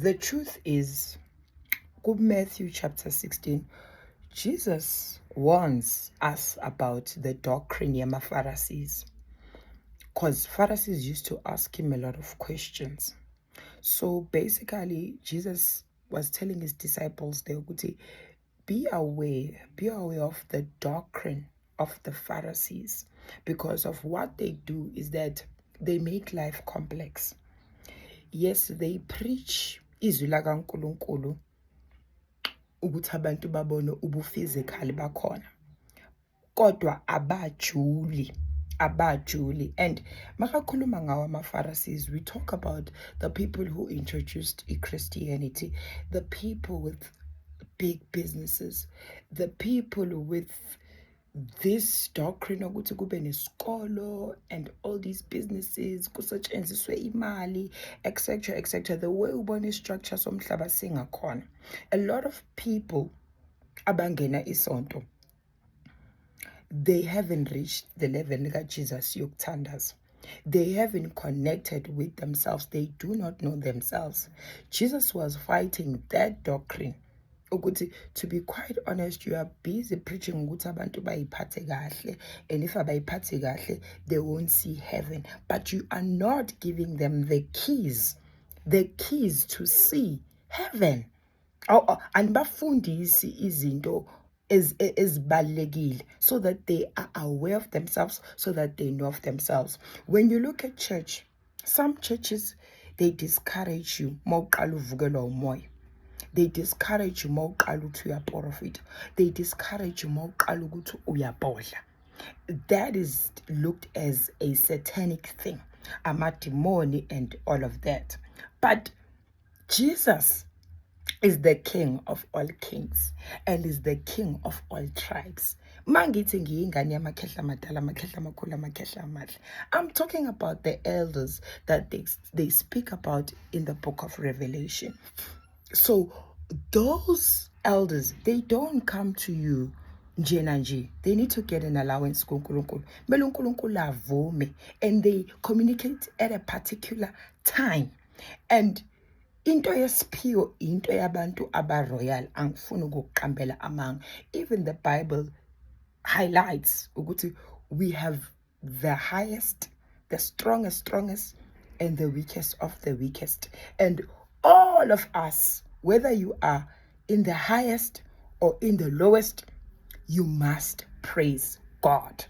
The truth is, Matthew chapter 16, Jesus warns us about the doctrine of Pharisees, because Pharisees used to ask him a lot of questions. So basically, Jesus was telling his disciples, they would say, be aware of the doctrine of the Pharisees, because of what they do is that they make life complex. Yes, they preach izwi lakaNkulunkulu ukuthi abantu babone ubu-physical bakhona, kodwa abajuli. And makakhuluma ngawo ama-Pharisees, we talk about the people who introduced Christianity, the people with big businesses, the people with this doctrine ukuthi kube nesikolo and all these businesses kusetshenziswe imali, etc. The way ubona istructure somhlaba singakhona, a lot of people abangena isonto, they haven't reached the level likaJesus yokuthandaza. They haven't connected with themselves. They do not know themselves. Jesus was fighting that doctrine. To be quite honest, you are busy preaching ukuthi abantu bayiphathe kahle, and if abayiphathe kahle, they won't see heaven. But you are not giving them the keys to see heaven. And bafundisi izinto ezibalulekile, so that they are aware of themselves, so that they know of themselves. When you look at church, some churches, they discourage you mawuqala uvukelwa umoya. They discourage you mawuqala ukuthi uyaprofita. They discourage you mawuqala ukuthi uyabhodla. That is looked as a satanic thing, amadimoni and all of that. But Jesus is the King of all kings and is the King of all tribes. I'm talking about the elders that they speak about in the book of Revelation. So those elders, they don't come to you nje. They need to get an allowance and they communicate at a particular time. And into yesiphiwo into yabantu aba-royal, angifuni ukuqambela amanga. Even the Bible highlights ukuthi we have the highest, the strongest, and the weakest of the weakest. And all of us, whether you are in the highest or in the lowest, you must praise God.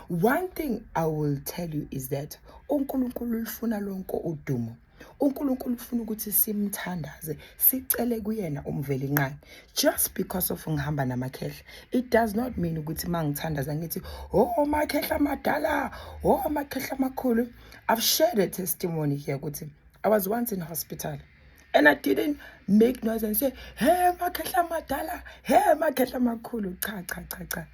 One thing I will tell you is that uNkulunkulu ufuna lonke udumo. uNkulunkulu ufuna ukuthi simthandaze, sicele kuyena umveli nqangi. Just because of ngihamba namakhehla, it does not mean ukuthi mangithandaza ngithi oh makhehla madala, oh makhehla makhulu. I've shared a testimony here ukuthi I was once in hospital and I didn't make noise and say hey makhehla madala, hey makhehla makhulu. Cha.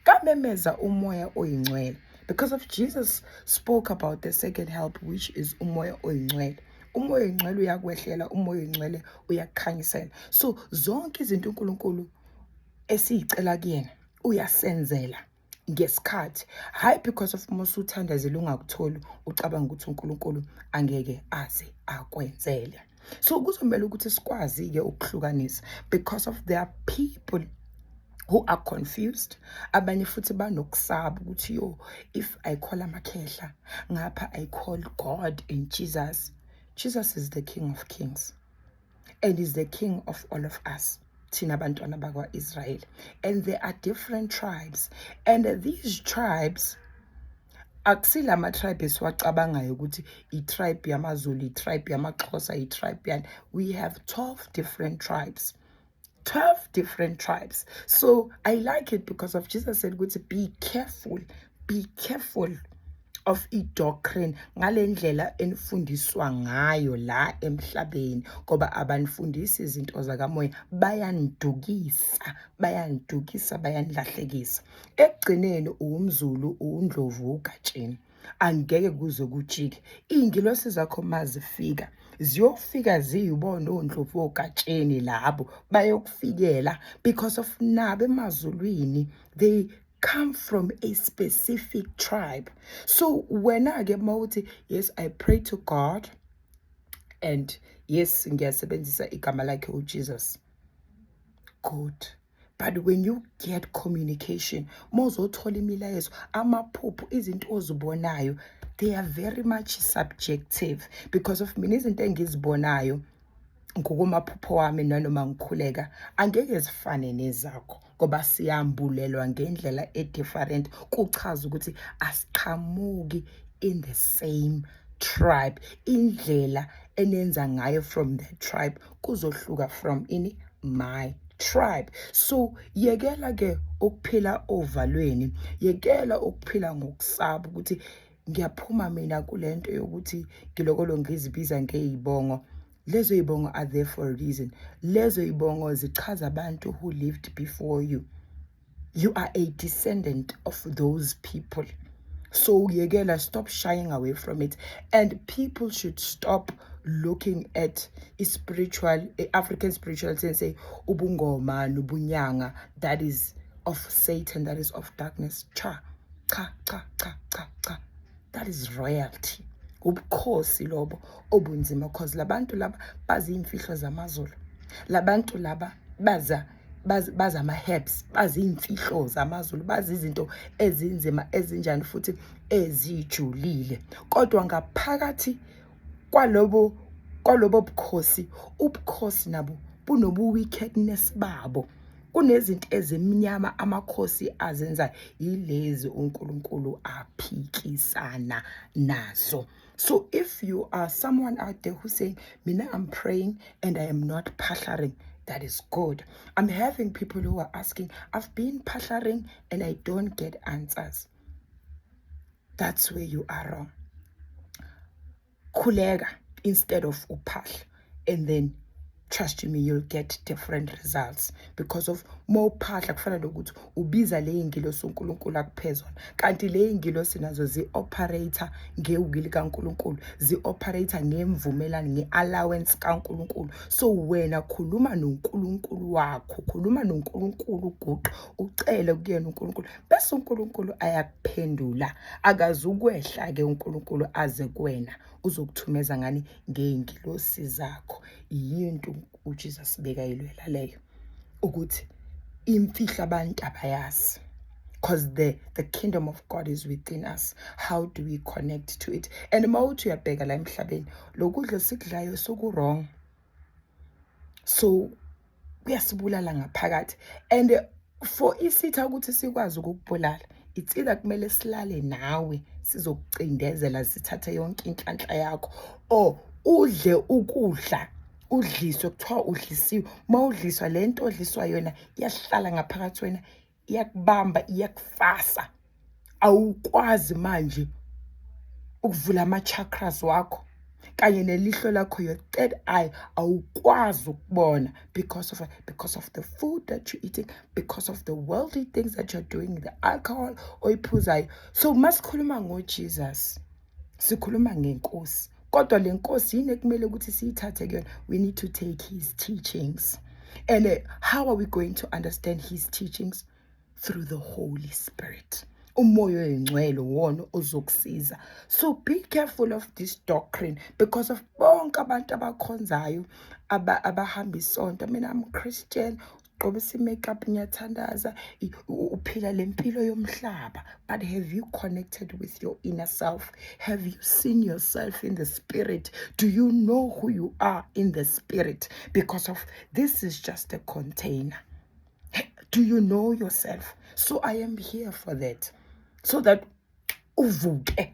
Kamemeza umoya oyingcwele, because of Jesus spoke about the second help, which is umoya oyingcwele. Umoya oyingcwele uyakwehlela, umoya oyingcwele uyakhanyisela. So zonke izinto uNkulunkulu esicela kuyena uyasenzela ngesikhathi, hayi because of musuthandazela ungakutholi ucabanga ukuthi uNkulunkulu angeke aze akwenzele. So kuzomela ukuthi sikwazi ke ukuhlukanisa, because of there are people who are confused. Abanye futhi banokusaba ukuthi yo, if I call amakhehla ngapha I call God and Jesus. Jesus is the King of Kings and is the King of all of us, thina bantwana bakwa-Israel. And there are different tribes, and these tribes akusila ama-tribe esiwacabangayo ukuthi i-tribe yamaZulu, i-tribe yamaXhosa, i-tribe yani. We have 12 different tribes. 12 different tribes. So I like it because of Jesus said, be careful of i-doctrine ngalendlela enifundiswa ngayo la emhlabeni, ngoba abanifundisi izinto zakamoya bayanidukisa, bayanilahlekisa. Ekugcineni uwumZulu, uwuNdlovu, uGatsheni, angeke kuze kujike. Iy'ngilosi zakho mazifika, ziyofika ziyibona oNdlovu oGatsheni labo bayokufikela, because of nabo emazulwini they come from a specific tribe. So when I get mawuthi yes, I pray to God and Yes, ngiyasebenzisa igama lakhe uJesus. Good. But when you get communication, mozothola imilayezo, amaphupho, izinto ozibonayo, they are very much subjective because of mina izinto engizibonayo ngokumaphupho wami nanoma ngikhuleka angeke zifane nezakho ngoba siyambulelwa ngendlela different, kuchaza ukuthi asiqhamuki in the same tribe. Indlela enenza ngayo from the tribe kuzohluka from my tribe. So yekela ke ukuphila ovalweni, yekela ukuphila ngokusaba ukuthi ngiyaphuma mina kulento yokuthi ngilokolo ngizibiza ngeyibongo. Lezo yibongo are there for a reason. Lezo yibongo zichaza abantu who lived before you. You are a descendant of those people. So yekela, stop shying away from it. And people should stop looking at African spirituality and say, ubungoma, nubunyanga, that is of Satan, that is of darkness. Cha, cha, cha, cha, cha, cha. That is royalty. Ubukhosi lobo obunzima, because labantu laba bazi imfihlo zamazulu. Labantu laba baza ama-herbs, bazi imfihlo zamazulu, bazi izinto ezinzima ezinjani futhi ezijulile. Kodwa ngaphakathi kwalobo bukhosi, ubukhosi nabo bunobu wickedness babo. Kunezinto ezimnyama amakhosi azenza, yilezi uNkulunkulu aphikisana nazo. So if you are someone out there who's saying, mina I'm praying and I am not pasharing, that is good. I'm having people who are asking, I've been pasharing and I don't get answers. That's where you are wrong. Kulega instead of uphahla, and then trust me, you'll get different results because of more phahla kufana nokuthi ubiza le ingilosi uNkulunkulu akuphezona, kanti le ingilosi nazo zi-operator ngewili kaNkulunkulu, zi-operator ngemvumelano, nge-allowance kaNkulunkulu. So wena khuluma noNkulunkulu wakho, khuluma noNkulunkulu guqu, ucele kuyena uNkulunkulu, bese uNkulunkulu ayakuphendula. Akazukwehla ke uNkulunkulu aze kuwena uzokuthumeza ngani ngeingilosi zakho. Yinto uJesus bekayilwela leyo ukuthi imfihlo abantu abayazi, because the kingdom of God is within us. How do we connect to it? And mawuthi uyabheka la emhlabeni, lokudla sikudlayo soku-wrong, so kuyasibulala ngaphakathi. And for isitha ukuthi sikwazi ukukubulala, it's either kumele silale nawe sizokucindezela sithathe yonke inhlanhla yakho, or udle ukudla udliswe, kuthiwa udlisiwe. Mawudliswa lento odliswa yona iyahlala ngaphakathi wena, iyakubamba, iyakufasa. Awukwazi manje ukuvula ama-chakras wakho kanye nelihlo lakho, your third eye, awukwazi ukubona because of the food that you're eating, because of the worldly things that you're doing, the alcohol oyiphuzayo. So masikhuluma ngoJesus, sikhuluma ngenkosi. Kodwa le nkosi yini ekumele ukuthi siyithathe kuyona? We need to take his teachings. And how are we going to understand his teachings? Through the Holy Spirit. Umoya oyingcwele wona ozokusiza. So be careful of this doctrine because of bonke abantu abakhonzayo abahamba isonto. I mean, I'm Christian, ugqobisa makeup, ngiyathandaza, uphila lempilo yomhlaba. But have you connected with your inner self? Have you seen yourself in the spirit? Do you know who you are in the spirit? Because of this is just a container. Do you know yourself? So I am here for that. So that uvuke